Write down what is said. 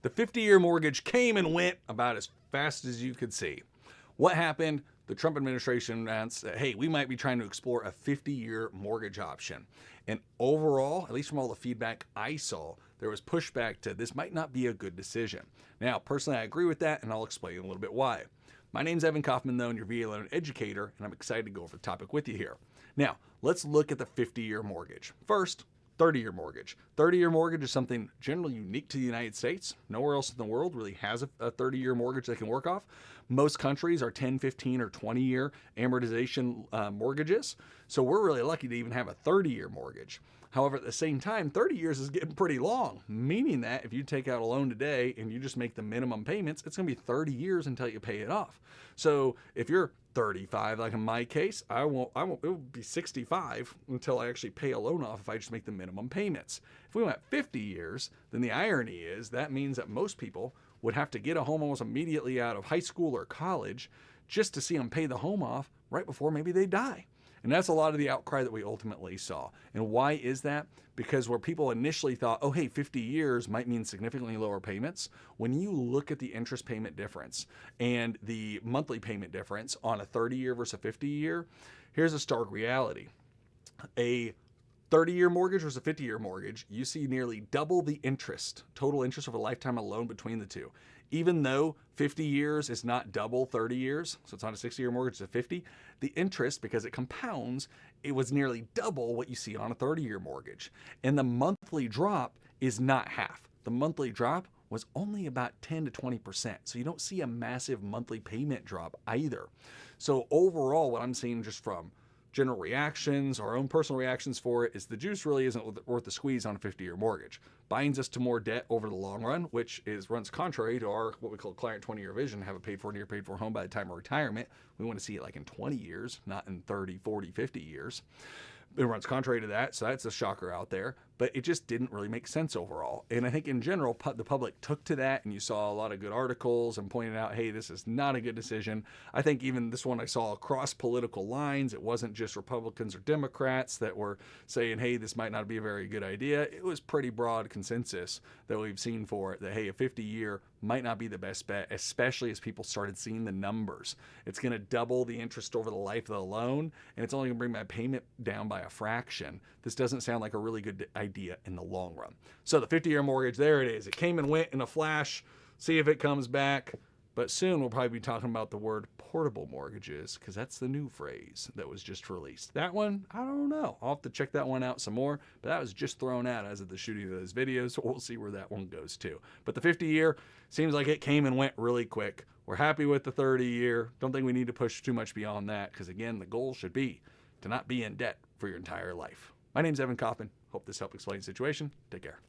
The 50-year mortgage came and went about as fast as you could see. What happened? The Trump administration announced that, hey, we might be trying to explore a 50-year mortgage option. And overall, at least from all the feedback I saw, there was pushback to this might not be a good decision. Now, personally, I agree with that, and I'll explain a little bit why. My name's Evan Kaufman, though, and your VA loan educator, and I'm excited to go over the topic with you here. Now, let's look at the 50-year mortgage. First, 30-year mortgage. 30-year mortgage is something generally unique to the United States. Nowhere else in the world really has a 30-year mortgage they can work off. Most countries are 10, 15, or 20-year amortization mortgages. So we're really lucky to even have a 30-year mortgage. However, at the same time, 30 years is getting pretty long, meaning that if you take out a loan today and you just make the minimum payments, it's going to be 30 years until you pay it off. So if you're 35, like in my case, it will be 65 until I actually pay a loan off if I just make the minimum payments. If we went 50 years, then the irony is that means that most people would have to get a home almost immediately out of high school or college just to see them pay the home off right before maybe they die. And that's a lot of the outcry that we ultimately saw. And why is that? Because where people initially thought, oh, hey, 50 years might mean significantly lower payments, when you look at the interest payment difference and the monthly payment difference on a 30-year versus a 50-year, here's a stark reality. A 30-year mortgage versus a 50-year mortgage, you see nearly double the interest, total interest over the lifetime of a loan between the two. Even though 50 years is not double 30 years, so it's not a 60-year mortgage, it's a 50, the interest, because it compounds, it was nearly double what you see on a 30-year mortgage. And the monthly drop is not half. The monthly drop was only about 10 to 20%. So you don't see a massive monthly payment drop either. So overall, what I'm seeing just from general reactions, our own personal reactions for it, is the juice really isn't worth the squeeze on a 50-year mortgage. Binds us to more debt over the long run, which runs contrary to our what we call client 20-year vision, have a paid for near paid for home by the time of retirement. We want to see it like in 20 years, not in 30, 40, 50 years. It runs contrary to that, so that's a shocker out there. But it just didn't really make sense overall. And I think in general, the public took to that, and you saw a lot of good articles and pointed out, hey, this is not a good decision. I think even this one I saw across political lines. It wasn't just Republicans or Democrats that were saying, hey, this might not be a very good idea. It was pretty broad consensus that we've seen for it, that, hey, a 50-year might not be the best bet, especially as people started seeing the numbers. It's going to double the interest over the life of the loan, and it's only going to bring my payment down by a fraction. This doesn't sound like a really good idea in the long run. So the 50-year mortgage, there it is. It came and went in a flash. See if it comes back. But soon we'll probably be talking about the word portable mortgages, because that's the new phrase that was just released. That one, I don't know. I'll have to check that one out some more, but that was just thrown out as of the shooting of those videos, so we'll see where that one goes too. But the 50-year seems like it came and went really quick. We're happy with the 30-year. Don't think we need to push too much beyond that, because again, the goal should be to not be in debt for your entire life. My name's Evan Kaufman. Hope this helped explain the situation. Take care.